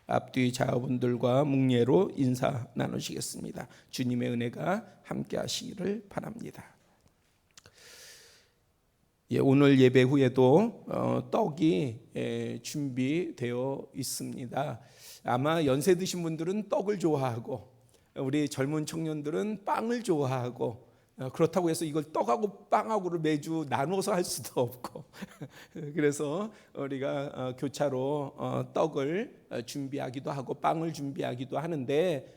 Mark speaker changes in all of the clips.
Speaker 1: 앞뒤 자분들과 묵례로 인사 나누시겠습니다. 주님의 은혜가 함께 하시기를 바랍니다. 오늘 예배 후에도 떡이 준비되어 있습니다. 아마 연세 드신 분들은 떡을 좋아하고 우리 젊은 청년들은 빵을 좋아하고, 그렇다고 해서 이걸 떡하고 빵하고를 매주 나눠서 할 수도 없고 그래서 우리가 교차로 떡을 준비하기도 하고 빵을 준비하기도 하는데,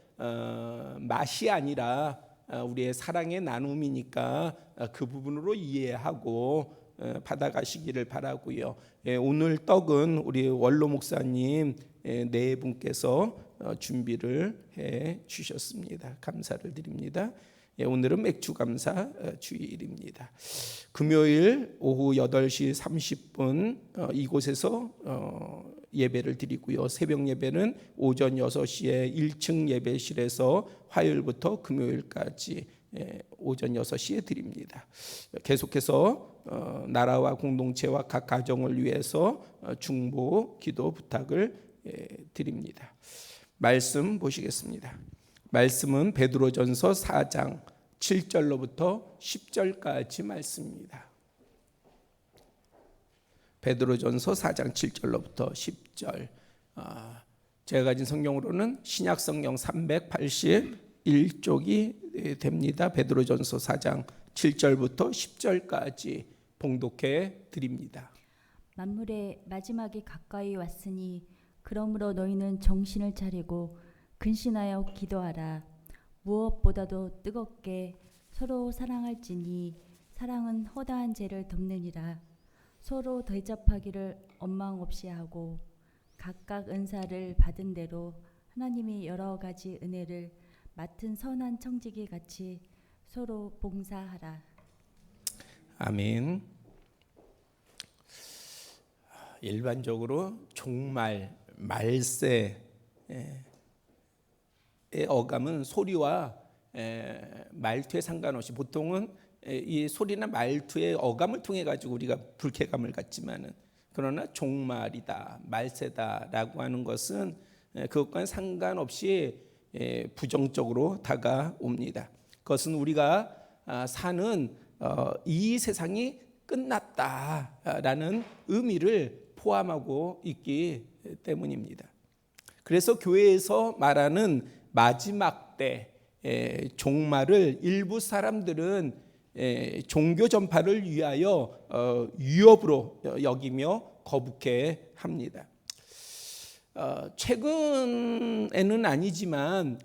Speaker 1: 맛이 아니라 우리의 사랑의 나눔이니까 그 부분으로 이해하고 받아가시기를 바라고요. 오늘 떡은 우리 원로 목사님 네 분께서 준비를 해 주셨습니다. 감사를 드립니다. 오늘은 맥주 감사 주일입니다. 금요일 오후 8시 30분 이곳에서 예배를 드리고요. 새벽 예배는 오전 6시에 1층 예배실에서 화요일부터 금요일까지 오전 6시에 드립니다. 계속해서 나라와 공동체와 각 가정을 위해서 중보 기도 부탁을 드립니다. 말씀 보시겠습니다. 말씀은 베드로전서 4장 7절로부터 10절까지 말씀입니다. 베드로전서 4장 7절로부터 10절. 제가 가진 성경으로는 신약성경 381쪽이 됩니다. 베드로전서 4장 7절부터 10절까지 봉독해 드립니다.
Speaker 2: 만물의 마지막이 가까이 왔으니 그러므로 너희는 정신을 차리고 근신하여 기도하라. 무엇보다도 뜨겁게 서로 사랑할지니 사랑은 허다한 죄를 덮느니라. 서로 대접하기를 원망 없이 하고 각각 은사를 받은 대로 하나님이 여러 가지 은혜를 맡은 선한 청지기 같이 서로 봉사하라.
Speaker 1: 아멘. 일반적으로 종말, 말세 의 어감은 소리와 말투에 상관없이 보통은 이 소리나 말투의 어감을 통해 가지고 우리가 불쾌감을 갖지만은, 그러나 종말이다, 말세다라고 하는 것은 그것과는 상관없이 부정적으로 다가옵니다. 그것은 우리가 사는 이 세상이 끝났다라는 의미를 포함하고 있기 때문입니다. 그래서 교회에서 말하는 마지막 때 종말을 일부 사람들은 종교 전파를 위하여 위협으로 여기며 거북해 합니다. 최근에는 아니지만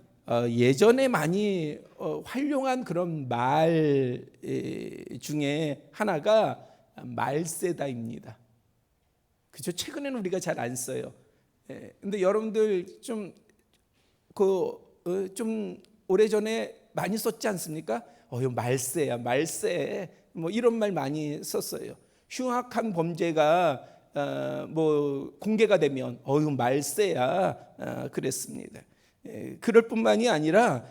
Speaker 1: 예전에 많이 활용한 그런 말 중에 하나가 말세다입니다. 그죠? 최근에는 우리가 잘 안 써요. 근데 여러분들 좀 오래전에 많이 썼지 않습니까? 말세야, 말세. 뭐 이런 말 많이 썼어요. 흉악한 범죄가 공개가 되면 말세야 그랬습니다. 그럴 뿐만이 아니라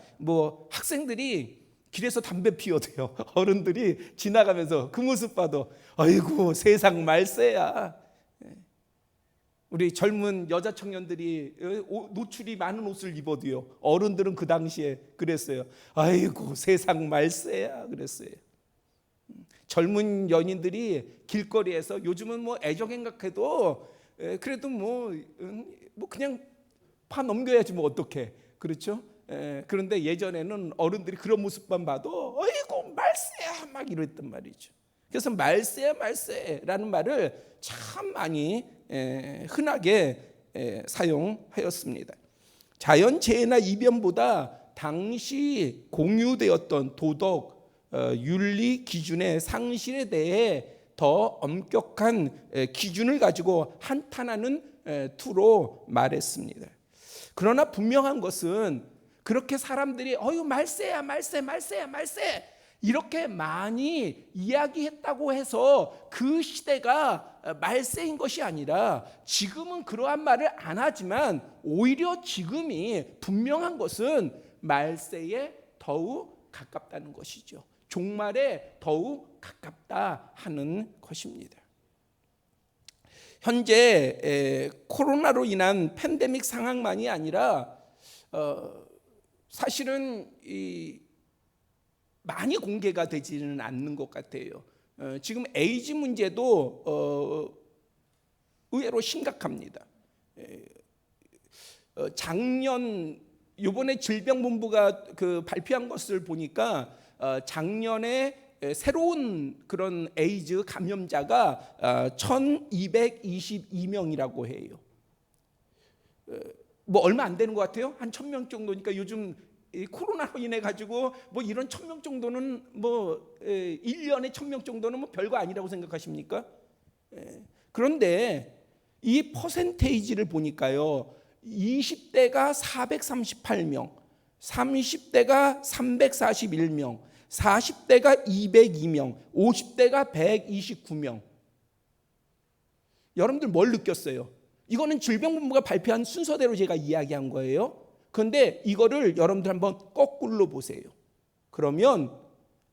Speaker 1: 학생들이 길에서 담배 피워도요, 어른들이 지나가면서 그 모습 봐도 아이고 세상 말세야. 우리 젊은 여자 청년들이 노출이 많은 옷을 입어도요, 어른들은 그 당시에 그랬어요. 아이고 세상 말세야 그랬어요. 젊은 연인들이 길거리에서 요즘은 애정행각해도 그래도 그냥 파 넘겨야지 어떡해, 그렇죠? 그런데 예전에는 어른들이 그런 모습만 봐도 아이고 말세야 막 이랬단 말이죠. 그래서 말세야 말세라는 말을 참 많이 흔하게 사용하였습니다. 자연재해나 이변보다 당시 공유되었던 도덕 윤리 기준의 상실에 대해 더 엄격한 기준을 가지고 한탄하는 투로 말했습니다. 그러나 분명한 것은 그렇게 사람들이 말세야 말세 말세야 말세 이렇게 많이 이야기했다고 해서 그 시대가 말세인 것이 아니라, 지금은 그러한 말을 안 하지만 오히려 지금이 분명한 것은 말세에 더욱 가깝다는 것이죠. 종말에 더욱 가깝다 하는 것입니다. 현재 코로나로 인한 팬데믹 상황만이 아니라 사실은 많이 공개가 되지는 않는 것 같아요. 지금 에이즈 문제도 의외로 심각합니다. 작년 이번에 질병본부가 발표한 것을 보니까 작년에 새로운 그런 에이즈 감염자가 1,222명이라고 해요. 뭐 얼마 안 되는 것 같아요. 한 1,000명 정도니까 요즘 이 코로나로 인해 가지고 뭐 이런 1,000명 정도는 뭐 1년에 1,000명 정도는 뭐 별거 아니라고 생각하십니까? 그런데 이 퍼센테이지를 보니까요. 20대가 438명, 30대가 341명, 40대가 202명, 50대가 129명. 여러분들 뭘 느꼈어요? 이거는 질병본부가 발표한 순서대로 제가 이야기한 거예요. 그런데 이거를 여러분들 한번 거꾸로 보세요. 그러면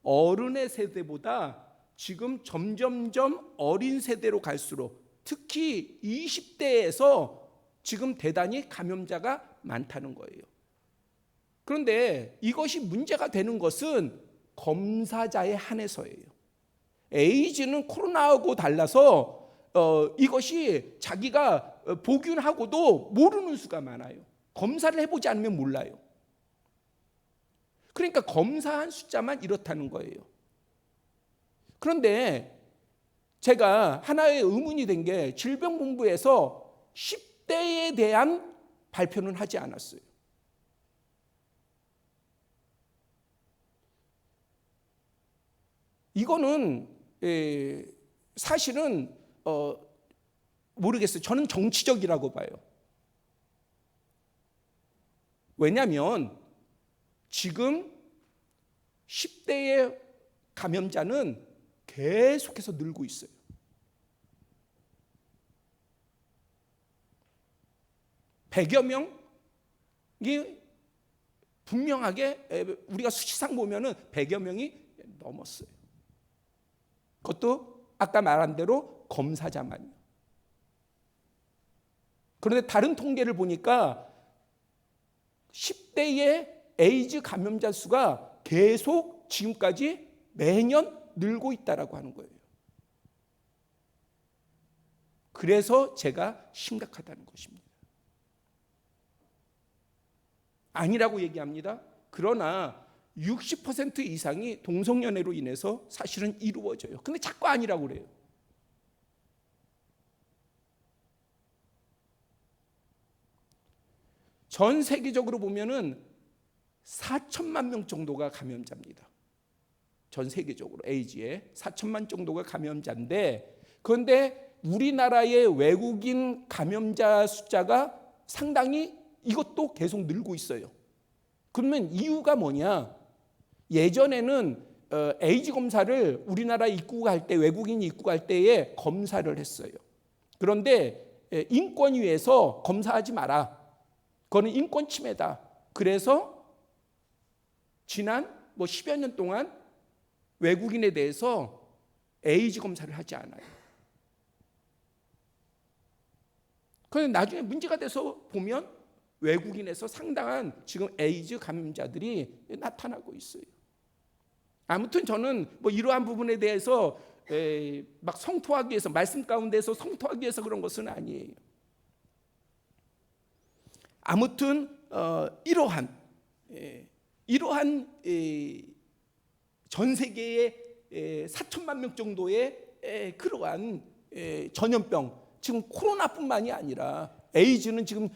Speaker 1: 어른의 세대보다 지금 점점점 어린 세대로 갈수록 특히 20대에서 지금 대단히 감염자가 많다는 거예요. 그런데 이것이 문제가 되는 것은 검사자에 한해서예요. 에이즈는 코로나하고 달라서 이것이 자기가 보균하고도 모르는 수가 많아요. 검사를 해보지 않으면 몰라요. 그러니까 검사한 숫자만 이렇다는 거예요. 그런데 제가 하나의 의문이 된 게 질병본부에서 10대에 대한 발표는 하지 않았어요. 이거는 사실은 모르겠어요. 저는 정치적이라고 봐요. 왜냐하면 지금 10대의 감염자는 계속해서 늘고 있어요. 백여 명이 분명하게 우리가 수치상 보면은 100여 명이 넘었어요. 그것도 아까 말한 대로 검사자만요. 그런데 다른 통계를 보니까 10대의 에이즈 감염자 수가 계속 지금까지 매년 늘고 있다라고 하는 거예요. 그래서 제가 심각하다는 것입니다. 아니라고 얘기합니다. 그러나 60% 이상이 동성연애로 인해서 사실은 이루어져요. 근데 자꾸 아니라고 그래요. 전 세계적으로 보면은 4천만 명 정도가 감염자입니다. 전 세계적으로 에이즈에 4천만 정도가 감염자인데, 그런데 우리나라의 외국인 감염자 숫자가 상당히 이것도 계속 늘고 있어요. 그러면 이유가 뭐냐? 예전에는 에이즈 검사를 우리나라 입국할 때, 외국인이 입국할 때에 검사를 했어요. 그런데 인권위에서 검사하지 마라. 그거는 인권 침해다. 그래서 지난 10여 년 동안 외국인에 대해서 에이즈 검사를 하지 않아요. 그런데 나중에 문제가 돼서 보면 외국인에서 상당한 지금 에이즈 감염자들이 나타나고 있어요. 아무튼 저는 이러한 부분에 대해서 막 성토하기 위해서, 말씀 가운데서 성토하기 위해서 그런 것은 아니에요. 아무튼 이러한 전 세계의 4천만 명 정도의 그러한 전염병, 지금 코로나뿐만이 아니라 에이즈는 지금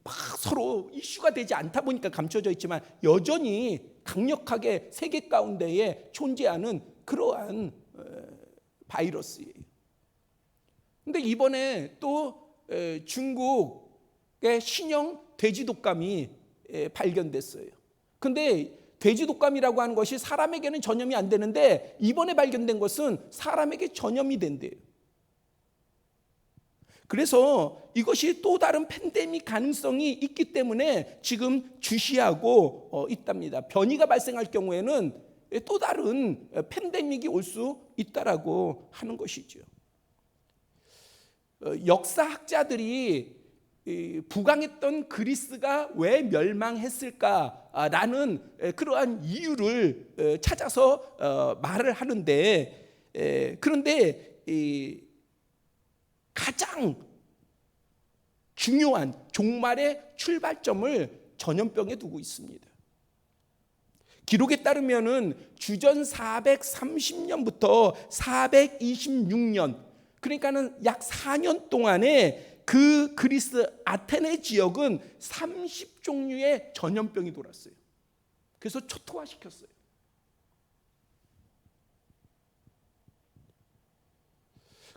Speaker 1: 막 서로 이슈가 되지 않다 보니까 감춰져 있지만 여전히 강력하게 세계 가운데에 존재하는 그러한 바이러스예요. 그런데 이번에 또 중국의 신형 돼지 독감이 발견됐어요. 그런데 돼지 독감이라고 하는 것이 사람에게는 전염이 안 되는데 이번에 발견된 것은 사람에게 전염이 된대요. 그래서 이것이 또 다른 팬데믹 가능성이 있기 때문에 지금 주시하고 있답니다. 변이가 발생할 경우에는 또 다른 팬데믹이 올 수 있다라고 하는 것이죠. 역사학자들이 부강했던 그리스가 왜 멸망했을까라는 그러한 이유를 찾아서 말을 하는데, 그런데 가장 중요한 종말의 출발점을 전염병에 두고 있습니다. 기록에 따르면은 주전 430년부터 426년, 그러니까는 약 4년 동안에 그 그리스 아테네 지역은 30종류의 전염병이 돌았어요. 그래서 초토화시켰어요.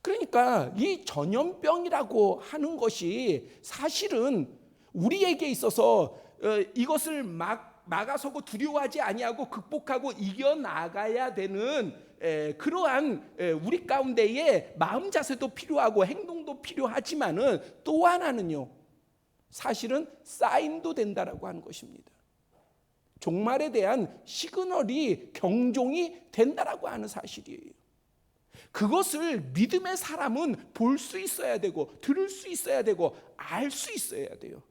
Speaker 1: 그러니까 이 전염병이라고 하는 것이 사실은 우리에게 있어서 이것을 막아서고 두려워하지 아니하고 극복하고 이겨나가야 되는 그러한 우리 가운데의 마음 자세도 필요하고 행동도 필요하지만은 또 하나는요, 사실은 사인도 된다라고 하는 것입니다. 종말에 대한 시그널이 경종이 된다라고 하는 사실이에요. 그것을 믿음의 사람은 볼 수 있어야 되고, 들을 수 있어야 되고, 알 수 있어야 돼요.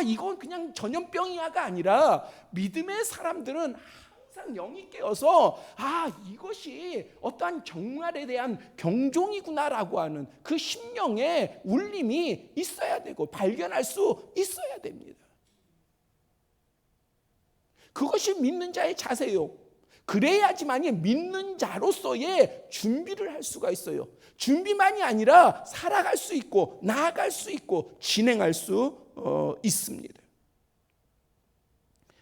Speaker 1: 이건 그냥 전염병이야가 아니라 믿음의 사람들은 항상 영이 깨어서 이것이 어떠한 종말에 대한 경종이구나라고 하는 그 심령의 울림이 있어야 되고 발견할 수 있어야 됩니다. 그것이 믿는 자의 자세요. 그래야지만이 믿는 자로서의 준비를 할 수가 있어요. 준비만이 아니라 살아갈 수 있고 나아갈 수 있고 진행할 수 있습니다.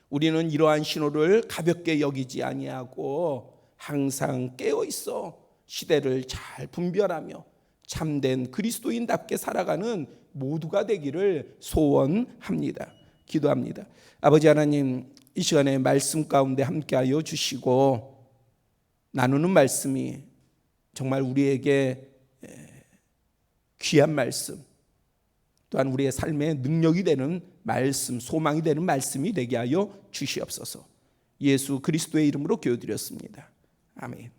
Speaker 1: 우리는 이러한 신호를 가볍게 여기지 아니하고 항상 깨어 있어 시대를 잘 분별하며 참된 그리스도인답게 살아가는 모두가 되기를 소원합니다. 기도합니다. 아버지 하나님, 이 시간에 말씀 가운데 함께하여 주시고 나누는 말씀이 정말 우리에게 귀한 말씀, 또한 우리의 삶의 능력이 되는 말씀, 소망이 되는 말씀이 되게 하여 주시옵소서. 예수 그리스도의 이름으로 기도드렸습니다. 아멘.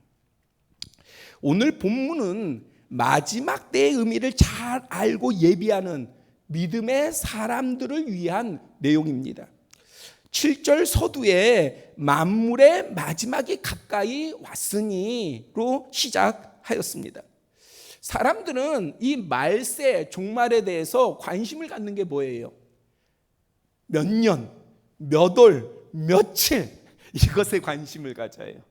Speaker 1: 오늘 본문은 마지막 때의 의미를 잘 알고 예비하는 믿음의 사람들을 위한 내용입니다. 7절 서두에 만물의 마지막이 가까이 왔으니로 시작하였습니다. 사람들은 이 말세 종말에 대해서 관심을 갖는 게 뭐예요? 몇 년, 몇 월, 며칠, 이것에 관심을 가져요.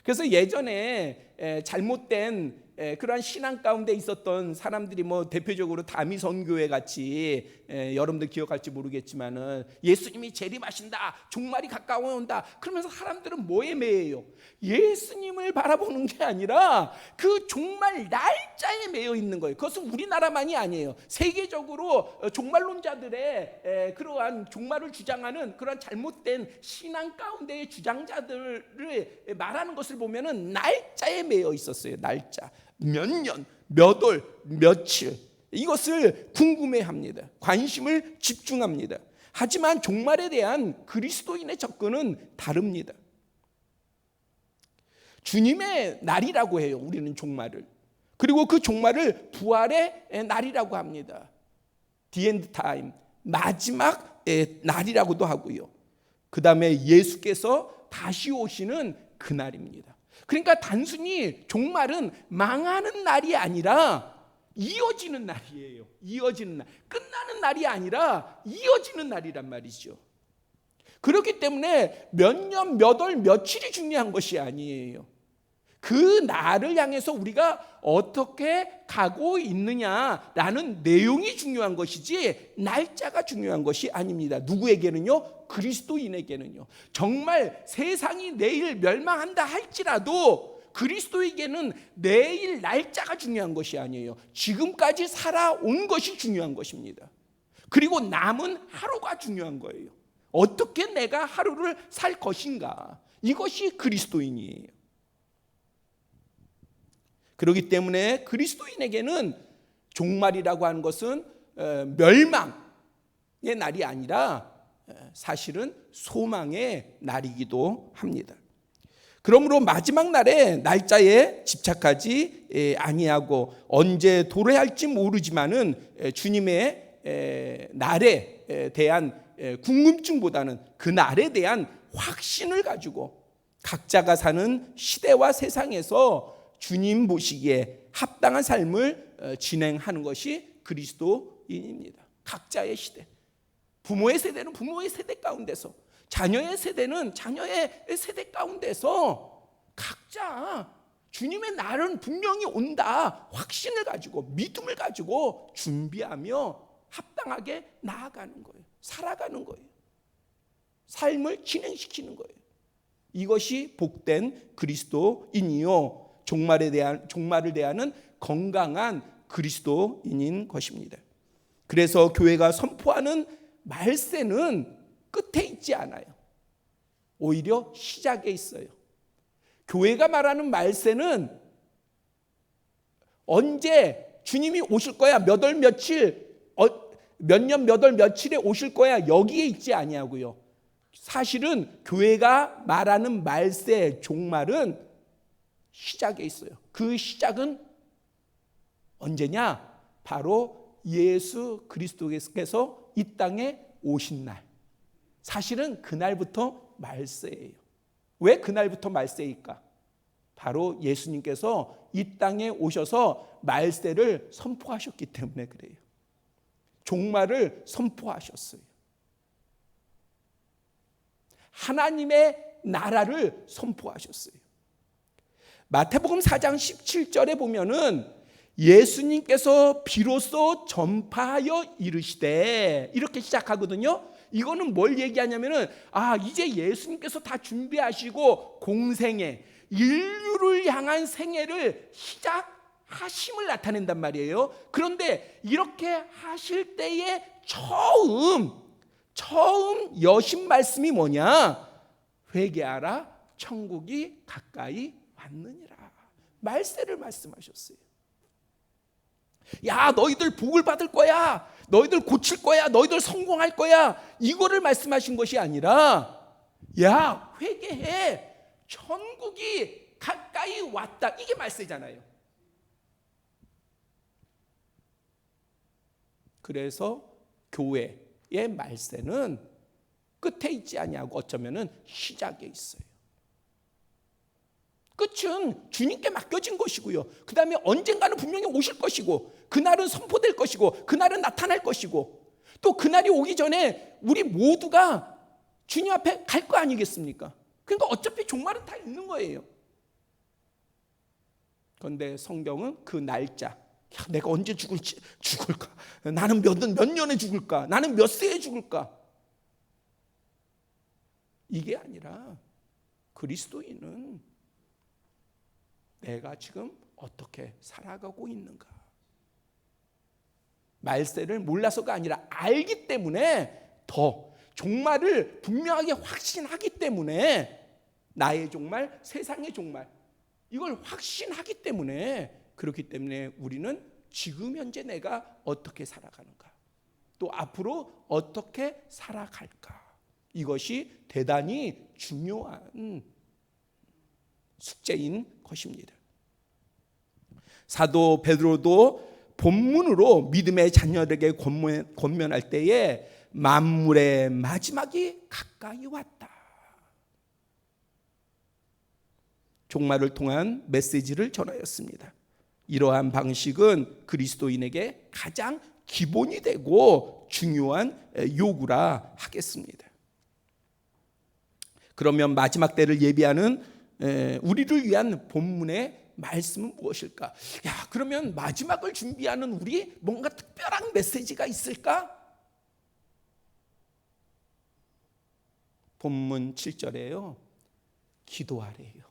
Speaker 1: 그래서 예전에 잘못된 그러한 신앙 가운데 있었던 사람들이 대표적으로 다미선교회 같이, 여러분들 기억할지 모르겠지만은 예수님이 재림하신다, 종말이 가까워 온다, 그러면서 사람들은 뭐에 매여요? 예수님을 바라보는 게 아니라 그 종말 날짜에 매여 있는 거예요. 그것은 우리나라만이 아니에요. 세계적으로 종말론자들의 그러한 종말을 주장하는 그러한 잘못된 신앙 가운데의 주장자들을 말하는 것을 보면은 날짜에 매여 있었어요. 날짜. 몇 년, 몇 월, 며칠, 이것을 궁금해합니다. 관심을 집중합니다. 하지만 종말에 대한 그리스도인의 접근은 다릅니다. 주님의 날이라고 해요. 우리는 종말을. 그리고 그 종말을 부활의 날이라고 합니다. The end time, 마지막 날이라고도 하고요. 그 다음에 예수께서 다시 오시는 그날입니다. 그러니까 단순히 종말은 망하는 날이 아니라 이어지는 날이에요. 이어지는 날. 끝나는 날이 아니라 이어지는 날이란 말이죠. 그렇기 때문에 몇 년, 몇 월, 며칠이 중요한 것이 아니에요. 그 날을 향해서 우리가 어떻게 가고 있느냐라는 내용이 중요한 것이지 날짜가 중요한 것이 아닙니다. 누구에게는요? 그리스도인에게는요. 정말 세상이 내일 멸망한다 할지라도 그리스도에게는 내일 날짜가 중요한 것이 아니에요. 지금까지 살아온 것이 중요한 것입니다. 그리고 남은 하루가 중요한 거예요. 어떻게 내가 하루를 살 것인가, 이것이 그리스도인이에요. 그렇기 때문에 그리스도인에게는 종말이라고 하는 것은 멸망의 날이 아니라 사실은 소망의 날이기도 합니다. 그러므로 마지막 날에 날짜에 집착하지 아니하고 언제 도래할지 모르지만은 주님의 날에 대한 궁금증보다는 그 날에 대한 확신을 가지고 각자가 사는 시대와 세상에서 주님 보시기에 합당한 삶을 진행하는 것이 그리스도인입니다. 각자의 시대, 부모의 세대는 부모의 세대 가운데서, 자녀의 세대는 자녀의 세대 가운데서 각자 주님의 날은 분명히 온다 확신을 가지고 믿음을 가지고 준비하며 합당하게 나아가는 거예요. 살아가는 거예요. 삶을 진행시키는 거예요. 이것이 복된 그리스도인이요 종말을 대하는 건강한 그리스도인인 것입니다. 그래서 교회가 선포하는 말세는 끝에 있지 않아요. 오히려 시작에 있어요. 교회가 말하는 말세는 언제 주님이 오실 거야, 몇 월 며칠, 몇 년 몇 월 며칠에 오실 거야, 여기에 있지 아니하고요. 사실은 교회가 말하는 말세 종말은 시작에 있어요. 그 시작은 언제냐? 바로 예수 그리스도께서 이 땅에 오신 날. 사실은 그날부터 말세예요. 왜 그날부터 말세일까? 바로 예수님께서 이 땅에 오셔서 말세를 선포하셨기 때문에 그래요. 종말을 선포하셨어요. 하나님의 나라를 선포하셨어요. 마태복음 4장 17절에 보면은 예수님께서 비로소 전파하여 이르시되 이렇게 시작하거든요. 이거는 뭘 얘기하냐면은 이제 예수님께서 다 준비하시고 공생애, 인류를 향한 생애를 시작하심을 나타낸단 말이에요. 그런데 이렇게 하실 때에 처음 여신 말씀이 뭐냐? 회개하라, 천국이 가까이 왔느니라. 말세를 말씀하셨어요. 야, 너희들 복을 받을 거야, 너희들 고칠 거야, 너희들 성공할 거야, 이거를 말씀하신 것이 아니라 야, 회개해, 천국이 가까이 왔다, 이게 말세잖아요. 그래서 교회의 말세는 끝에 있지 아니하고 어쩌면은 시작에 있어요. 끝은 주님께 맡겨진 것이고요. 그 다음에 언젠가는 분명히 오실 것이고, 그날은 선포될 것이고, 그날은 나타날 것이고, 또 그날이 오기 전에 우리 모두가 주님 앞에 갈 거 아니겠습니까? 그러니까 어차피 종말은 다 있는 거예요. 그런데 성경은 그 날짜, 내가 언제 죽을까? 나는 몇 년에 죽을까? 나는 몇 세에 죽을까? 이게 아니라 그리스도인은 내가 지금 어떻게 살아가고 있는가? 말세를 몰라서가 아니라 알기 때문에 더 종말을 분명하게 확신하기 때문에 나의 종말, 세상의 종말 이걸 확신하기 때문에 그렇기 때문에 우리는 지금 현재 내가 어떻게 살아가는가? 또 앞으로 어떻게 살아갈까? 이것이 대단히 중요한 숙제인 것입니다. 사도 베드로도 본문으로 믿음의 자녀들에게 권면할 때에 만물의 마지막이 가까이 왔다. 종말을 통한 메시지를 전하였습니다. 이러한 방식은 그리스도인에게 가장 기본이 되고 중요한 요구라 하겠습니다. 그러면 마지막 때를 예비하는 우리를 위한 본문의 말씀은 무엇일까? 그러면 마지막을 준비하는 우리 뭔가 특별한 메시지가 있을까? 본문 7절에요. 기도하래요.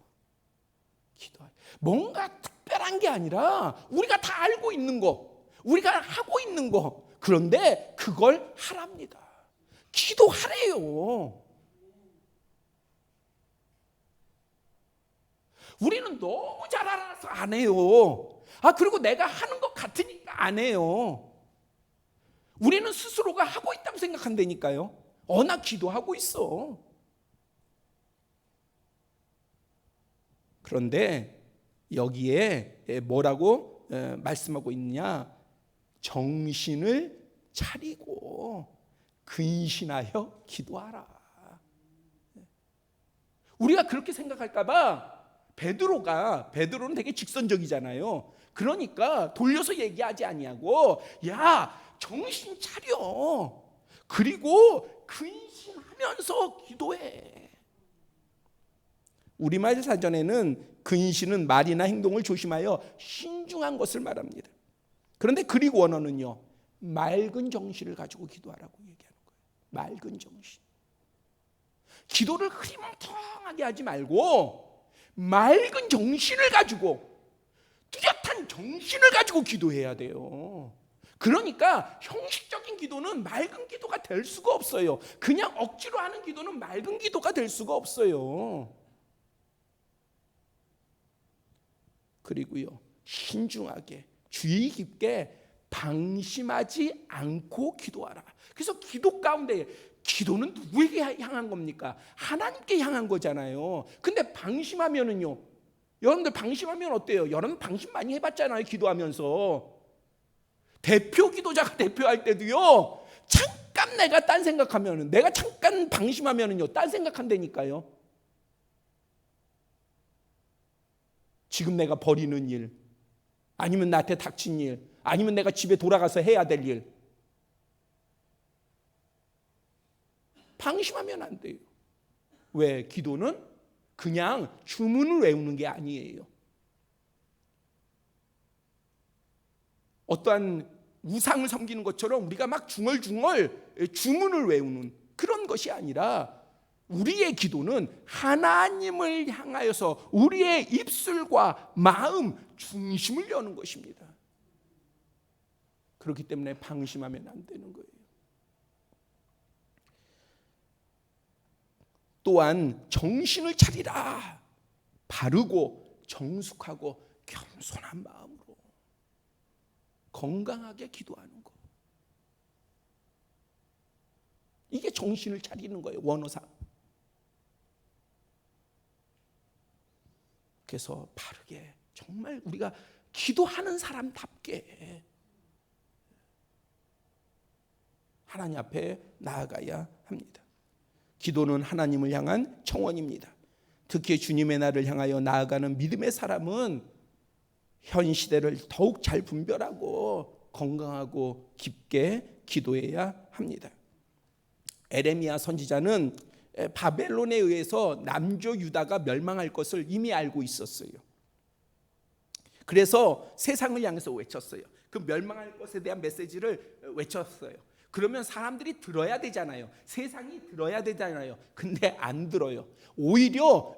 Speaker 1: 뭔가 특별한 게 아니라 우리가 다 알고 있는 거, 우리가 하고 있는 거, 그런데 그걸 하랍니다. 기도하래요. 우리는 너무 잘 알아서 안 해요. 그리고 내가 하는 것 같으니까 안 해요. 우리는 스스로가 하고 있다고 생각한다니까요. 나 기도하고 있어. 그런데 여기에 뭐라고 말씀하고 있느냐? 정신을 차리고 근신하여 기도하라. 우리가 그렇게 생각할까 봐 베드로는 되게 직선적이잖아요. 그러니까 돌려서 얘기하지 아니하고, 야, 정신 차려. 그리고 근신하면서 기도해. 우리말 사전에는 근신은 말이나 행동을 조심하여 신중한 것을 말합니다. 그런데 그릭 원어는요, 맑은 정신을 가지고 기도하라고 얘기하는 거예요. 맑은 정신. 기도를 흐리멍텅하게 하지 말고 맑은 정신을 가지고, 뚜렷한 정신을 가지고 기도해야 돼요. 그러니까 형식적인 기도는 맑은 기도가 될 수가 없어요. 그냥 억지로 하는 기도는 맑은 기도가 될 수가 없어요. 그리고요, 신중하게 주의 깊게 방심하지 않고 기도하라. 그래서 기도 가운데, 기도는 누구에게 향한 겁니까? 하나님께 향한 거잖아요. 근데 방심하면은요, 여러분들 방심하면 어때요? 여러분 방심 많이 해봤잖아요. 기도하면서 대표 기도자가 대표할 때도요, 잠깐 내가 딴 생각하면은, 내가 잠깐 방심하면은요, 딴 생각한다니까요. 지금 내가 버리는 일, 아니면 나한테 닥친 일, 아니면 내가 집에 돌아가서 해야 될 일, 방심하면 안 돼요. 왜? 기도는 그냥 주문을 외우는 게 아니에요. 어떠한 우상을 섬기는 것처럼 우리가 막 중얼중얼 주문을 외우는 그런 것이 아니라, 우리의 기도는 하나님을 향하여서 우리의 입술과 마음, 중심을 여는 것입니다. 그렇기 때문에 방심하면 안 되는 거예요. 또한 정신을 차리라. 바르고 정숙하고 겸손한 마음으로 건강하게 기도하는 것. 이게 정신을 차리는 거예요, 원어상. 그래서 바르게, 정말 우리가 기도하는 사람답게 하나님 앞에 나아가야 합니다. 기도는 하나님을 향한 청원입니다. 특히 주님의 날을 향하여 나아가는 믿음의 사람은 현 시대를 더욱 잘 분별하고 건강하고 깊게 기도해야 합니다. 에레미야 선지자는 바벨론에 의해서 남조 유다가 멸망할 것을 이미 알고 있었어요. 그래서 세상을 향해서 외쳤어요. 그 멸망할 것에 대한 메시지를 외쳤어요. 그러면 사람들이 들어야 되잖아요. 세상이 들어야 되잖아요. 근데 안 들어요. 오히려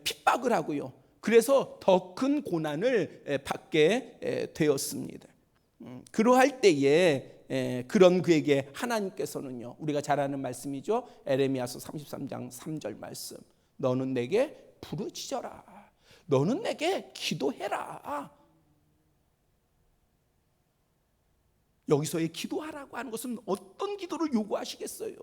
Speaker 1: 핍박을 하고요. 그래서 더 큰 고난을 받게 되었습니다. 그러할 때에 그런 그에게 하나님께서는요, 우리가 잘 아는 말씀이죠. 에레미야서 33장 3절 말씀. 너는 내게 부르짖어라. 너는 내게 기도해라. 여기서의 기도하라고 하는 것은 어떤 기도를 요구하시겠어요?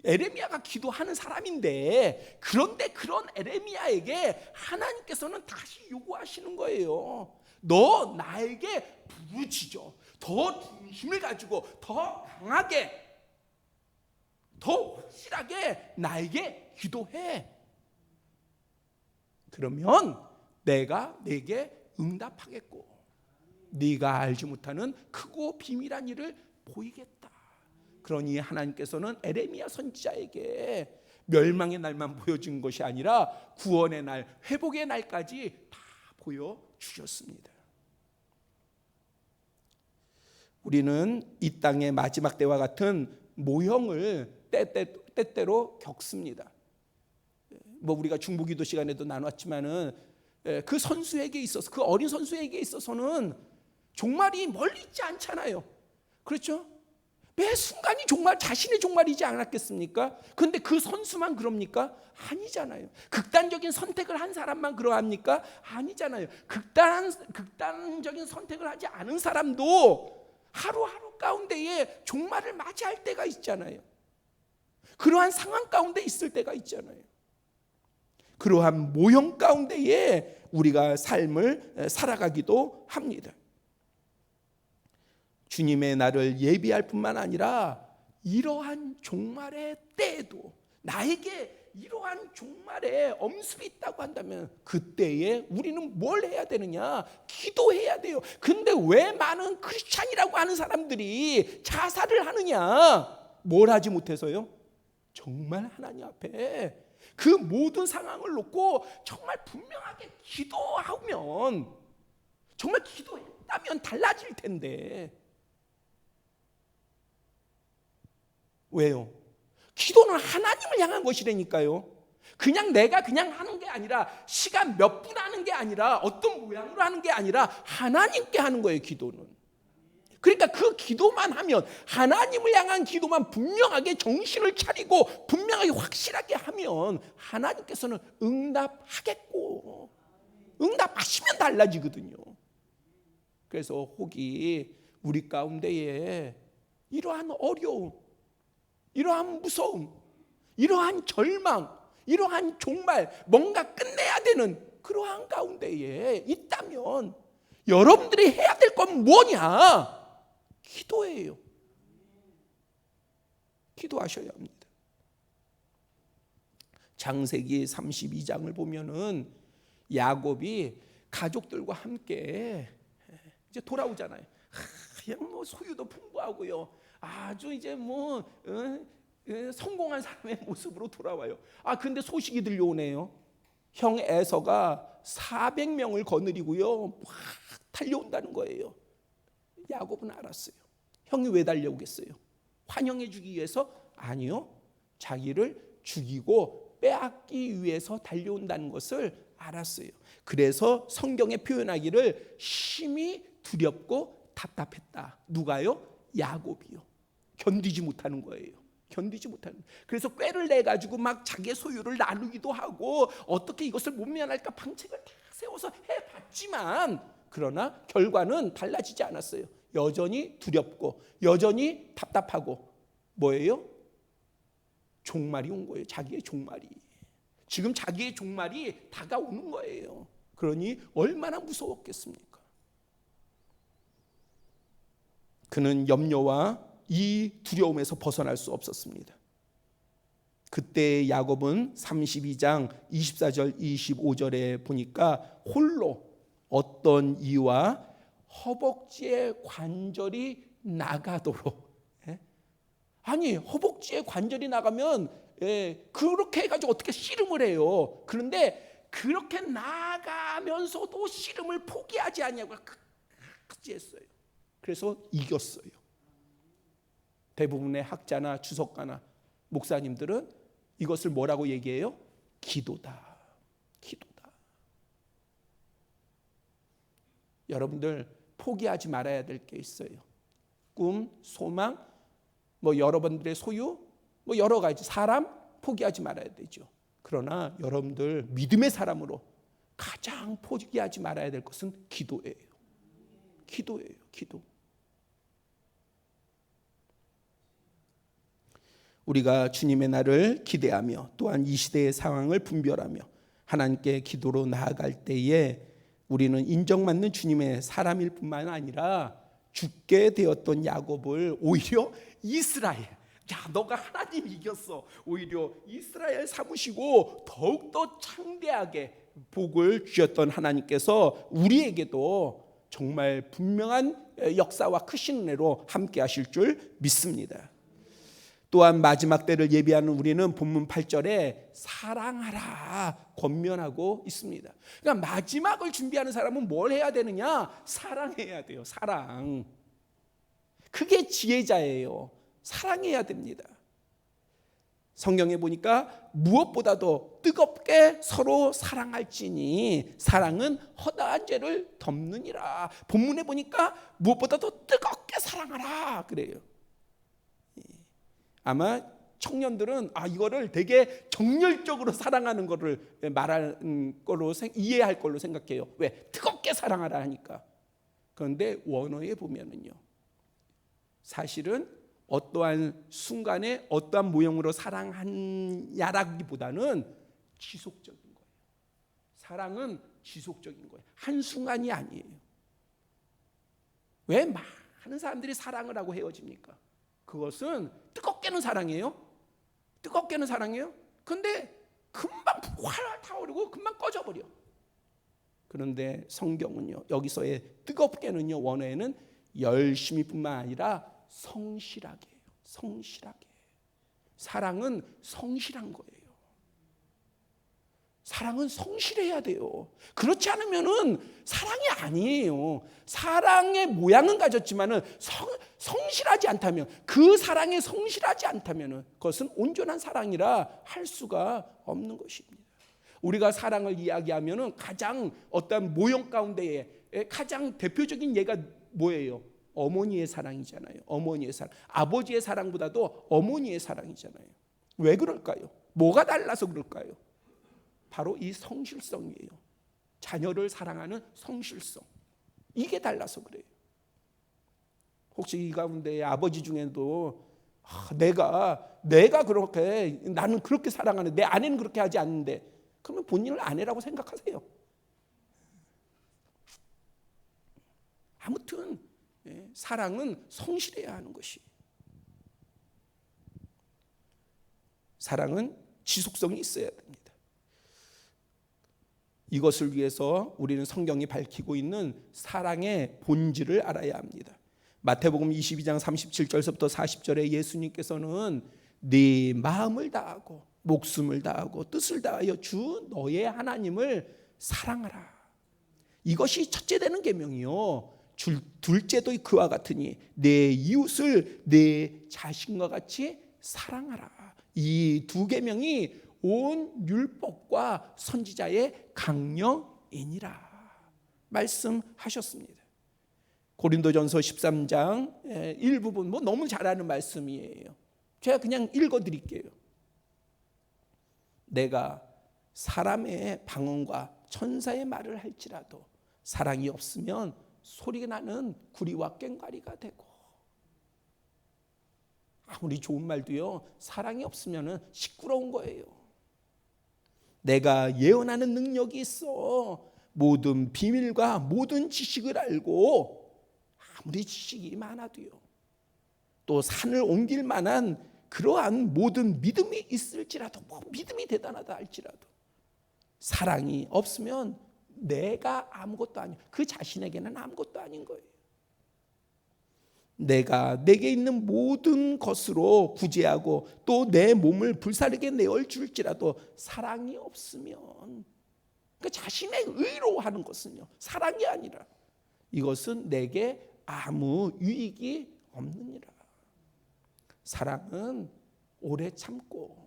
Speaker 1: 에레미야가 기도하는 사람인데, 그런데 그런 에레미야에게 하나님께서는 다시 요구하시는 거예요. 너 나에게 부르짖어. 더 중심을 가지고 더 강하게, 더 확실하게 나에게 기도해. 그러면 내가 내게 응답하겠고 네가 알지 못하는 크고 비밀한 일을 보이겠다. 그러니 하나님께서는 에레미야 선지자에게 멸망의 날만 보여준 것이 아니라 구원의 날, 회복의 날까지 다 보여주셨습니다. 우리는 이 땅의 마지막 때와 같은 모형을 때때로 겪습니다. 뭐 우리가 중보기도 시간에도 나눴지만은 그 선수에게 있어서, 그 어린 선수에게 있어서는 종말이 멀리 있지 않잖아요. 그렇죠? 매 순간이 정말 자신의 종말이지 않았겠습니까? 그런데 그 선수만 그럽니까? 아니잖아요. 극단적인 선택을 한 사람만 그러합니까? 아니잖아요. 극단적인 선택을 하지 않은 사람도 하루하루 가운데에 종말을 맞이할 때가 있잖아요. 그러한 상황 가운데 있을 때가 있잖아요. 그러한 모형 가운데에 우리가 삶을 살아가기도 합니다. 주님의 날을 예비할 뿐만 아니라 이러한 종말의 때에도 나에게 이러한 종말의 엄습이 있다고 한다면 그때에 우리는 뭘 해야 되느냐? 기도해야 돼요. 근데 왜 많은 크리스찬이라고 하는 사람들이 자살을 하느냐? 뭘 하지 못해서요? 정말 하나님 앞에 그 모든 상황을 놓고 정말 분명하게 기도하면, 정말 기도했다면 달라질 텐데. 왜요? 기도는 하나님을 향한 것이라니까요. 그냥 내가 그냥 하는 게 아니라, 시간 몇 분 하는 게 아니라, 어떤 모양으로 하는 게 아니라 하나님께 하는 거예요, 기도는. 그러니까 그 기도만 하면, 하나님을 향한 기도만 분명하게 정신을 차리고 분명하게 확실하게 하면 하나님께서는 응답하겠고, 응답하시면 달라지거든요. 그래서 혹이 우리 가운데에 이러한 어려움, 이러한 무서움, 이러한 절망, 이러한 종말, 뭔가 끝내야 되는 그러한 가운데에 있다면 여러분들이 해야 될 건 뭐냐? 기도예요. 기도하셔야 합니다. 창세기 32장을 보면은 야곱이 가족들과 함께 이제 돌아오잖아요. 그냥 뭐 소유도 풍부하고요. 아주 이제 뭐 성공한 사람의 모습으로 돌아와요. 근데 소식이 들려오네요. 형 에서가 400명을 거느리고요 막 달려온다는 거예요. 야곱은 알았어요. 형이 왜 달려오겠어요? 환영해 주기 위해서? 아니요. 자기를 죽이고 빼앗기 위해서 달려온다는 것을 알았어요. 그래서 성경에 표현하기를 심히 두렵고 답답했다. 누가요? 야곱이요. 견디지 못하는 거예요. 견디지 못하는. 그래서 꾀를 내 가지고 막 자기의 소유를 나누기도 하고 어떻게 이것을 모면할까 방책을 다 세워서 해봤지만, 그러나 결과는 달라지지 않았어요. 여전히 두렵고 여전히 답답하고, 뭐예요? 종말이 온 거예요. 자기의 종말이. 지금 자기의 종말이 다가오는 거예요. 그러니 얼마나 무서웠겠습니까? 그는 염려와 이 두려움에서 벗어날 수 없었습니다. 그때 야곱은 32장 24절 25절에 보니까 홀로 어떤 이와 허벅지에 관절이 나가도록, 아니 허벅지에 관절이 나가면 그렇게 해가지고 어떻게 씨름을 해요. 그런데 그렇게 나가면서도 씨름을 포기하지 않냐고 끝까지 했어요. 그래서 이겼어요. 대부분의 학자나 주석가나 목사님들은 이것을 뭐라고 얘기해요? 기도다. 기도다. 여러분들 포기하지 말아야 될 게 있어요. 꿈, 소망, 뭐 여러분들의 소유, 뭐 여러 가지, 사람 포기하지 말아야 되죠. 그러나 여러분들 믿음의 사람으로 가장 포기하지 말아야 될 것은 기도예요. 기도예요. 기도. 우리가 주님의 날을 기대하며 또한 이 시대의 상황을 분별하며 하나님께 기도로 나아갈 때에 우리는 인정받는 주님의 사람일 뿐만 아니라 죽게 되었던 야곱을 오히려 이스라엘, 야 너가 하나님 이겼어, 오히려 이스라엘 삼으시고 더욱더 창대하게 복을 주셨던 하나님께서 우리에게도 정말 분명한 역사와 크신 은혜로 함께 하실 줄 믿습니다. 또한 마지막 때를 예비하는 우리는 본문 8절에 사랑하라 권면하고 있습니다. 그러니까 마지막을 준비하는 사람은 뭘 해야 되느냐? 사랑해야 돼요. 사랑. 그게 지혜자예요. 사랑해야 됩니다. 성경에 보니까 무엇보다도 뜨겁게 서로 사랑할지니 사랑은 허다한 죄를 덮느니라. 본문에 보니까 무엇보다도 뜨겁게 사랑하라 그래요. 아마 청년들은 이거를 되게 정열적으로 사랑하는 거를 말하는 걸로 이해할 걸로 생각해요. 왜? 뜨겁게 사랑하라 하니까. 그런데 원어에 보면은요, 사실은 어떠한 순간에 어떠한 모형으로 사랑하냐라기보다는 지속적인 거예요. 사랑은 지속적인 거예요. 한순간이 아니에요. 왜 많은 사람들이 사랑을 하고 헤어집니까? 그것은 뜨겁게는 사랑이에요. 뜨겁게는 사랑이에요. 근데 금방 활 타오르고 금방 꺼져버려. 그런데 성경은요, 여기서의 뜨겁게는요, 원어에는 열심히뿐만 아니라 성실하게 해요. 성실하게. 사랑은 성실한 거예요. 사랑은 성실해야 돼요. 그렇지 않으면은 사랑이 아니에요. 사랑의 모양은 가졌지만은 성실하지 않다면, 그 사랑에 성실하지 않다면은 그것은 온전한 사랑이라 할 수가 없는 것입니다. 우리가 사랑을 이야기하면은 가장 어떤 모형 가운데에 가장 대표적인 예가 뭐예요? 어머니의 사랑이잖아요. 어머니의 사랑. 아버지의 사랑보다도 어머니의 사랑이잖아요. 왜 그럴까요? 뭐가 달라서 그럴까요? 바로 이 성실성이에요. 자녀를 사랑하는 성실성. 이게 달라서 그래요. 혹시 이 가운데 아버지 중에도 내가 그렇게, 나는 그렇게 사랑하는데 내 아내는 그렇게 하지 않는데, 그러면 본인을 아내라고 생각하세요. 아무튼 사랑은 성실해야 하는 것이. 사랑은 지속성이 있어야 됩니다. 이것을 위해서 우리는 성경이 밝히고 있는 사랑의 본질을 알아야 합니다. 마태복음 22장 37절부터 40절에 예수님께서는 네 마음을 다하고 목숨을 다하고 뜻을 다하여 주 너의 하나님을 사랑하라. 이것이 첫째 되는 계명이요. 둘째도 그와 같으니 내 이웃을 내 자신과 같이 사랑하라. 이 두 계명이 온 율법과 선지자의 강령이니라 말씀하셨습니다. 고린도전서 13장 일부분 너무 잘 아는 말씀이에요. 제가 그냥 읽어드릴게요. 내가 사람의 방언과 천사의 말을 할지라도 사랑이 없으면 소리가 나는 구리와 꽹과리가 되고, 아무리 좋은 말도요, 사랑이 없으면 시끄러운 거예요. 내가 예언하는 능력이 있어 모든 비밀과 모든 지식을 알고, 아무리 지식이 많아도요, 또 산을 옮길 만한 그러한 모든 믿음이 있을지라도, 믿음이 대단하다 할지라도 사랑이 없으면 내가 아무것도 아니에요. 그 자신에게는 아무것도 아닌 거예요. 내가 내게 있는 모든 것으로 구제하고 또 내 몸을 불사르게 내어 줄지라도 사랑이 없으면, 그러니까 자신의 의로 하는 것은요, 사랑이 아니라 이것은 내게 아무 유익이 없느니라. 사랑은 오래 참고,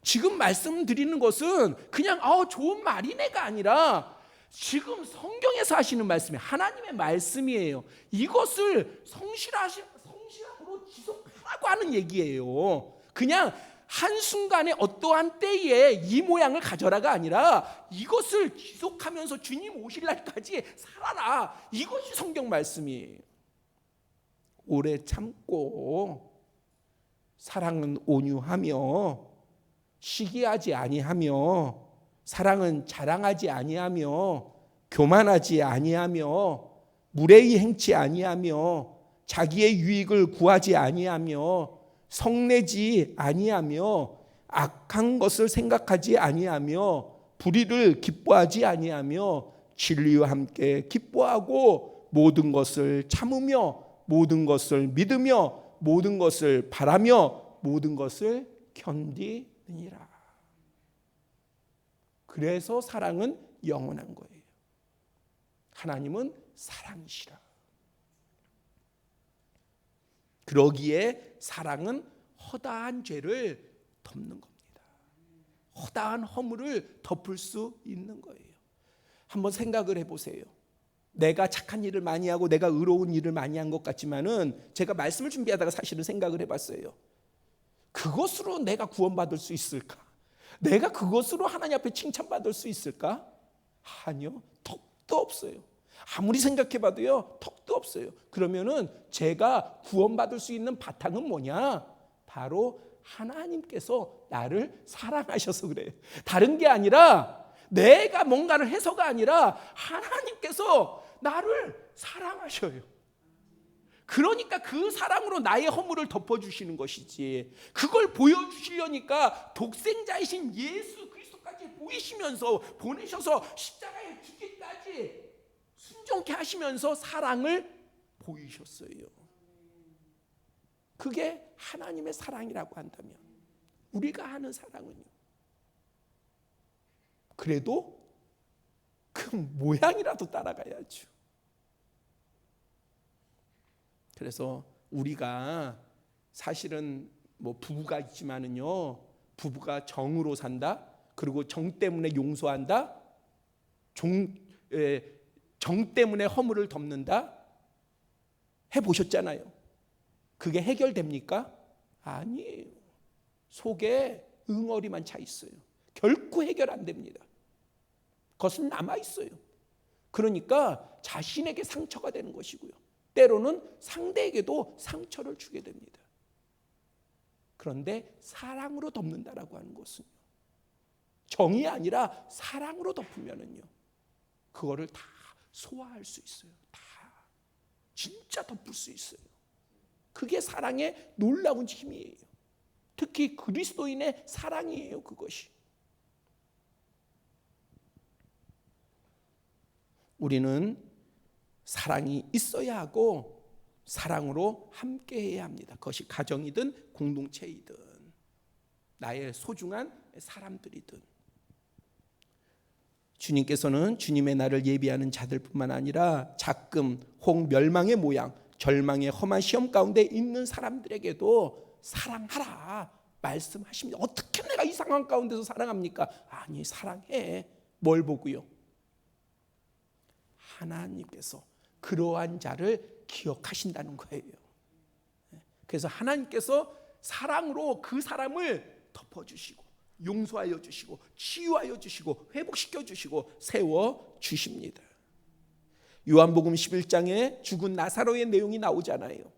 Speaker 1: 지금 말씀드리는 것은 그냥 좋은 말이네가 아니라 지금 성경에서 하시는 말씀이 하나님의 말씀이에요. 이것을 성실함으로 지속하라고 하는 얘기예요. 그냥 한순간에 어떠한 때에 이 모양을 가져라가 아니라 이것을 지속하면서 주님 오실 날까지 살아라. 이것이 성경 말씀이에요. 오래 참고, 사랑은 온유하며 시기하지 아니하며, 사랑은 자랑하지 아니하며 교만하지 아니하며 무례히 행치 아니하며 자기의 유익을 구하지 아니하며 성내지 아니하며 악한 것을 생각하지 아니하며 불의를 기뻐하지 아니하며 진리와 함께 기뻐하고 모든 것을 참으며 모든 것을 믿으며 모든 것을 바라며 모든 것을 견디느니라. 그래서 사랑은 영원한 거예요. 하나님은 사랑이시라. 그러기에 사랑은 허다한 죄를 덮는 겁니다. 허다한 허물을 덮을 수 있는 거예요. 한번 생각을 해보세요. 내가 착한 일을 많이 하고 내가 의로운 일을 많이 한 것 같지만은, 제가 말씀을 준비하다가 사실은 생각을 해봤어요. 그것으로 내가 구원받을 수 있을까? 내가 그것으로 하나님 앞에 칭찬받을 수 있을까? 아니요, 턱도 없어요. 아무리 생각해봐도요, 턱도 없어요. 그러면은 제가 구원받을 수 있는 바탕은 뭐냐? 바로 하나님께서 나를 사랑하셔서 그래요. 다른 게 아니라 내가 뭔가를 해서가 아니라 하나님께서 나를 사랑하셔요. 그러니까 그 사랑으로 나의 허물을 덮어주시는 것이지, 그걸 보여주시려니까 독생자이신 예수 그리스도까지 보내셔서 십자가에 죽기까지 순종케 하시면서 사랑을 보이셨어요. 그게 하나님의 사랑이라고 한다면, 우리가 하는 사랑은요, 그래도 그 모양이라도 따라가야죠. 그래서 우리가 사실은 뭐 부부가 있지만은요, 부부가 정으로 산다, 그리고 정 때문에 용서한다, 정 때문에 허물을 덮는다 해보셨잖아요. 그게 해결됩니까? 아니에요. 속에 응어리만 차 있어요. 결코 해결 안 됩니다. 그것은 남아 있어요. 그러니까 자신에게 상처가 되는 것이고요, 때로는 상대에게도 상처를 주게 됩니다. 그런데 사랑으로 덮는다라고 하는 것은요, 정이 아니라 사랑으로 덮으면은요, 그거를 다 소화할 수 있어요. 다 진짜 덮을 수 있어요. 그게 사랑의 놀라운 힘이에요. 특히 그리스도인의 사랑이에요, 그것이. 우리는 사랑이 있어야 하고 사랑으로 함께해야 합니다. 그것이 가정이든 공동체이든 나의 소중한 사람들이든. 주님께서는 주님의 날을 예비하는 자들뿐만 아니라 작금, 혹 멸망의 모양, 절망의 험한 시험 가운데 있는 사람들에게도 사랑하라 말씀하십니다. 어떻게 내가 이 상황 가운데서 사랑합니까? 아니, 사랑해. 뭘 보고요? 하나님께서 그러한 자를 기억하신다는 거예요. 그래서 하나님께서 사랑으로 그 사람을 덮어주시고 용서하여 주시고 치유하여 주시고 회복시켜 주시고 세워 주십니다. 요한복음 11장에 죽은 나사로의 내용이 나오잖아요.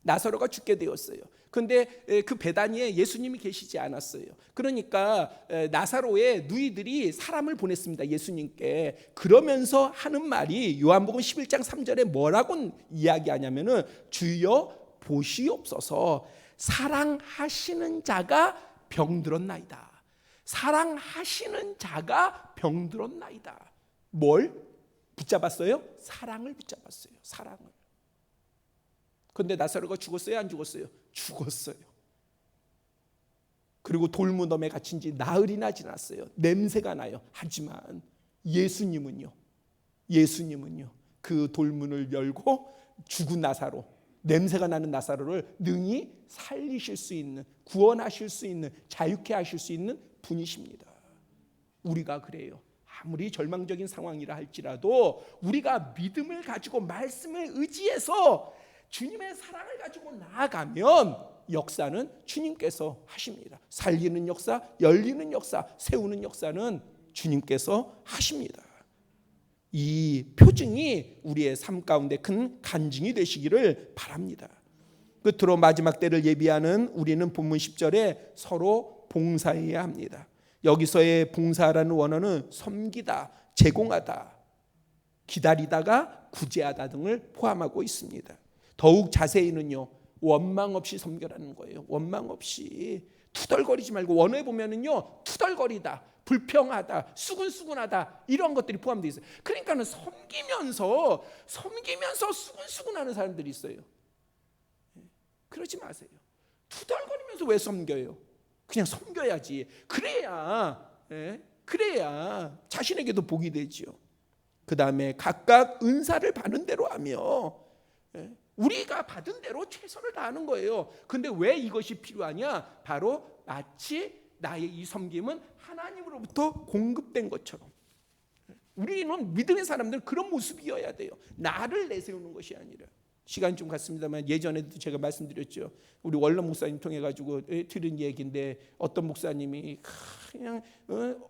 Speaker 1: 나사로가 죽게 되었어요. 그런데 그 베다니에 예수님이 계시지 않았어요. 그러니까 나사로의 누이들이 사람을 보냈습니다, 예수님께. 그러면서 하는 말이 요한복음 11장 3절에 뭐라고 이야기하냐면은, 주여 보시옵소서, 사랑하시는 자가 병들었나이다. 사랑하시는 자가 병들었나이다. 뭘 붙잡았어요? 사랑을 붙잡았어요. 사랑을. 그런데 나사로가 죽었어요? 안 죽었어요? 죽었어요. 그리고 돌무덤에 갇힌 지 나흘이나 지났어요. 냄새가 나요. 하지만 예수님은요, 그 돌문을 열고 죽은 나사로, 냄새가 나는 나사로를 능히 살리실 수 있는, 구원하실 수 있는, 자유케 하실 수 있는 분이십니다. 우리가 그래요. 아무리 절망적인 상황이라 할지라도 우리가 믿음을 가지고 말씀을 의지해서 주님의 사랑을 가지고 나아가면 역사는 주님께서 하십니다. 살리는 역사, 열리는 역사, 세우는 역사는 주님께서 하십니다. 이 표징이 우리의 삶 가운데 큰 간증이 되시기를 바랍니다. 끝으로 마지막 때를 예비하는 우리는 본문 10절에 서로 봉사해야 합니다. 여기서의 봉사라는 원어는 섬기다, 제공하다, 기다리다가 구제하다 등을 포함하고 있습니다. 더욱 자세히는요, 원망 없이 섬겨라는 거예요. 원망 없이. 투덜거리지 말고, 원어에 보면은요, 투덜거리다, 불평하다, 수근수근하다, 이런 것들이 포함되어 있어요. 그러니까는 섬기면서 수근수근하는 사람들이 있어요. 그러지 마세요. 투덜거리면서 왜 섬겨요? 그냥 섬겨야지. 그래야 자신에게도 복이 되지요. 그 다음에 각각 은사를 받은 대로 하며, 우리가 받은 대로 최선을 다하는 거예요. 근데 왜 이것이 필요하냐? 바로 마치 나의 이 섬김은 하나님으로부터 공급된 것처럼, 우리는 믿음의 사람들은 그런 모습이어야 돼요. 나를 내세우는 것이 아니라. 시간이 좀 갔습니다만 예전에도 제가 말씀드렸죠. 우리 원로 목사님 통해 가지고 들은 얘기인데, 어떤 목사님이 그냥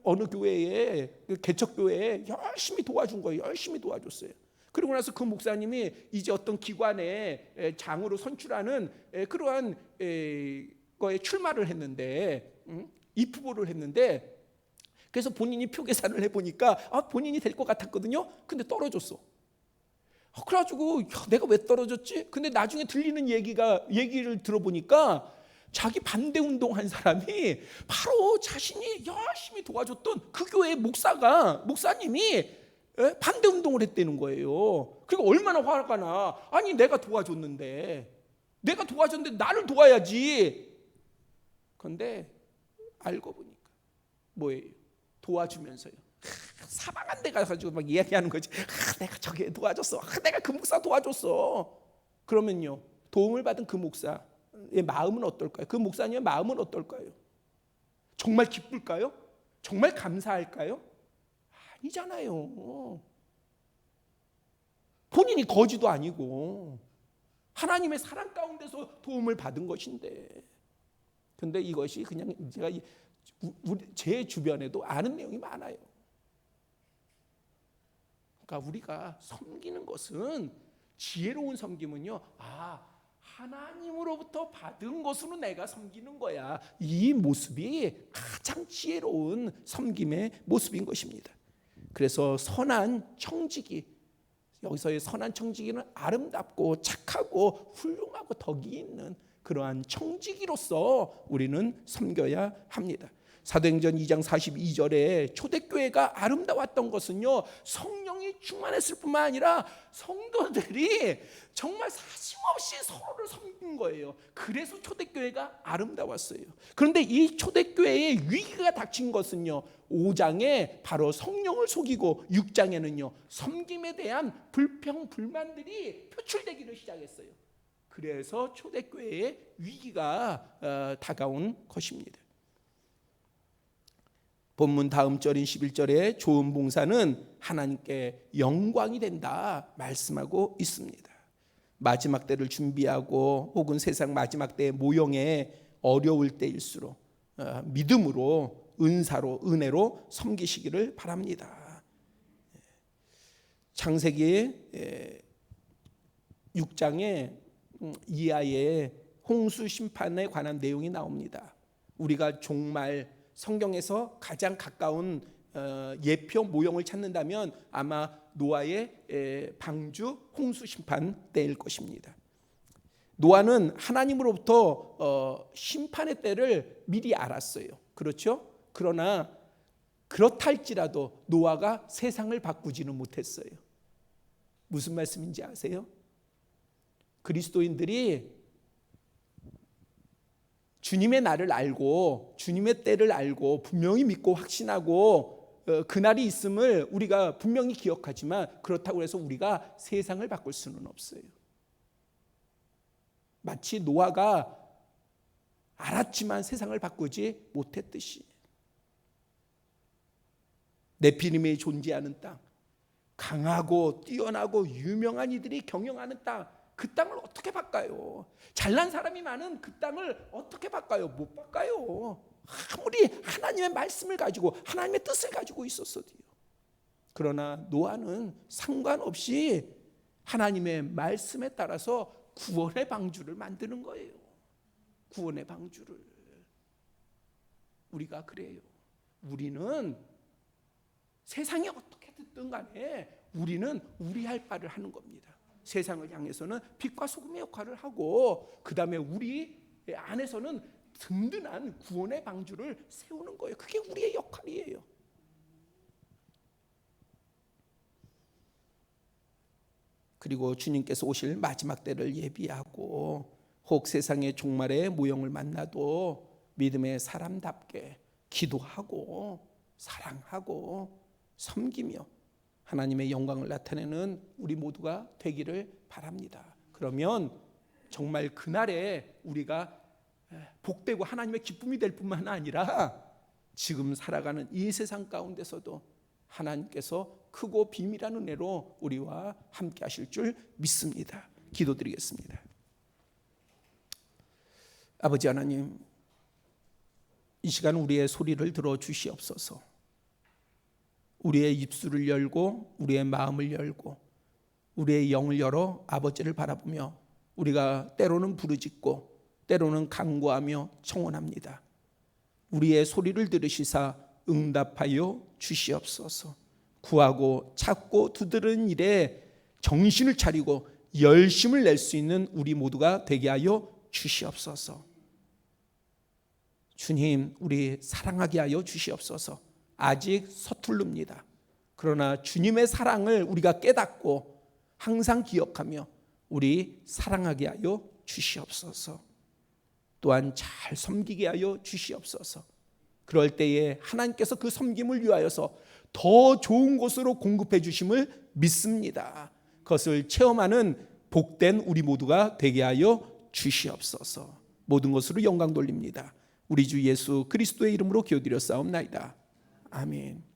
Speaker 1: 어느 교회에, 개척 교회에 열심히 도와준 거예요. 열심히 도와줬어요. 그리고 나서 그 목사님이 이제 어떤 기관에 장으로 선출하는 그러한 거에 출마를 했는데, 입후보를 했는데, 그래서 본인이 표 계산을 해보니까 본인이 될 것 같았거든요. 근데 떨어졌어. 그래가지고 내가 왜 떨어졌지? 근데 나중에 들리는 얘기를 들어보니까 자기 반대 운동한 사람이 바로 자신이 열심히 도와줬던 그 교회의 목사님이 반대 운동을 했다는 거예요. 그리고 얼마나 화가 나. 아니 내가 도와줬는데 나를 도와야지. 그런데 알고 보니까 뭐예요? 도와주면서요. 사방한 데 가가지고 막 이야기하는 거지. 내가 저기 도와줬어. 내가 그 목사 도와줬어. 그러면요, 도움을 받은 그 목사의 마음은 어떨까요? 그 목사님의 마음은 어떨까요? 정말 기쁠까요? 정말 감사할까요? 아니잖아요. 본인이 거지도 아니고 하나님의 사랑 가운데서 도움을 받은 것인데, 근데 이것이 그냥 제가 제 주변에도 아는 내용이 많아요. 그러니까 우리가 섬기는 것은, 지혜로운 섬김은요, 하나님으로부터 받은 것으로 내가 섬기는 거야. 이 모습이 가장 지혜로운 섬김의 모습인 것입니다. 그래서 선한 청지기, 여기서의 선한 청지기는 아름답고 착하고 훌륭하고 덕이 있는 그러한 청지기로서 우리는 섬겨야 합니다. 사도행전 2장 42절에 초대교회가 아름다웠던 것은요, 성령이 충만했을 뿐만 아니라 성도들이 정말 사심없이 서로를 섬긴 거예요. 그래서 초대교회가 아름다웠어요. 그런데 이 초대교회의 위기가 닥친 것은요, 5장에 바로 성령을 속이고 6장에는요 섬김에 대한 불평 불만들이 표출되기를 시작했어요. 그래서 초대교회의 위기가 다가온 것입니다. 본문 다음 절인 11절에 좋은 봉사는 하나님께 영광이 된다 말씀하고 있습니다. 마지막 때를 준비하고 혹은 세상 마지막 때의 모형에 어려울 때일수록 믿음으로, 은사로, 은혜로 섬기시기를 바랍니다. 창세기 6장에 이하의 홍수 심판에 관한 내용이 나옵니다. 우리가 정말 성경에서 가장 가까운 예표 모형을 찾는다면 아마 노아의 방주 홍수 심판 때일 것입니다. 노아는 하나님으로부터 심판의 때를 미리 알았어요. 그렇죠? 그러나 그렇다 할지라도 노아가 세상을 바꾸지는 못했어요. 무슨 말씀인지 아세요? 그리스도인들이 주님의 날을 알고 주님의 때를 알고 분명히 믿고 확신하고 그날이 있음을 우리가 분명히 기억하지만, 그렇다고 해서 우리가 세상을 바꿀 수는 없어요. 마치 노아가 알았지만 세상을 바꾸지 못했듯이, 네피림이 존재하는 땅, 강하고 뛰어나고 유명한 이들이 경영하는 땅, 그 땅을 어떻게 바꿔요? 잘난 사람이 많은 그 땅을 어떻게 바꿔요? 못 바꿔요. 아무리 하나님의 말씀을 가지고 하나님의 뜻을 가지고 있었어도요. 그러나 노아는 상관없이 하나님의 말씀에 따라서 구원의 방주를 만드는 거예요. 구원의 방주를. 우리가 그래요. 우리는 세상이 어떻게 됐든 간에 우리는 우리 할 바를 하는 겁니다. 세상을 향해서는 빛과 소금의 역할을 하고, 그 다음에 우리 안에서는 든든한 구원의 방주를 세우는 거예요. 그게 우리의 역할이에요. 그리고 주님께서 오실 마지막 때를 예비하고 혹 세상의 종말의 모형을 만나도 믿음의 사람답게 기도하고 사랑하고 섬기며 하나님의 영광을 나타내는 우리 모두가 되기를 바랍니다. 그러면 정말 그날에 우리가 복되고 하나님의 기쁨이 될 뿐만 아니라 지금 살아가는 이 세상 가운데서도 하나님께서 크고 비밀한 은혜로 우리와 함께 하실 줄 믿습니다. 기도드리겠습니다. 아버지 하나님, 이 시간 우리의 소리를 들어 주시옵소서. 우리의 입술을 열고 우리의 마음을 열고 우리의 영을 열어 아버지를 바라보며 우리가 때로는 부르짖고 때로는 간구하며 청원합니다. 우리의 소리를 들으시사 응답하여 주시옵소서. 구하고 찾고 두드리는 일에 정신을 차리고 열심을 낼 수 있는 우리 모두가 되게 하여 주시옵소서. 주님, 우리 사랑하게 하여 주시옵소서. 아직 서툴릅니다. 그러나 주님의 사랑을 우리가 깨닫고 항상 기억하며 우리 사랑하게 하여 주시옵소서. 또한 잘 섬기게 하여 주시옵소서. 그럴 때에 하나님께서 그 섬김을 위하여서 더 좋은 곳으로 공급해 주심을 믿습니다. 그것을 체험하는 복된 우리 모두가 되게 하여 주시옵소서. 모든 것으로 영광 돌립니다. 우리 주 예수 그리스도의 이름으로 기도드렸사옵나이다. 아멘.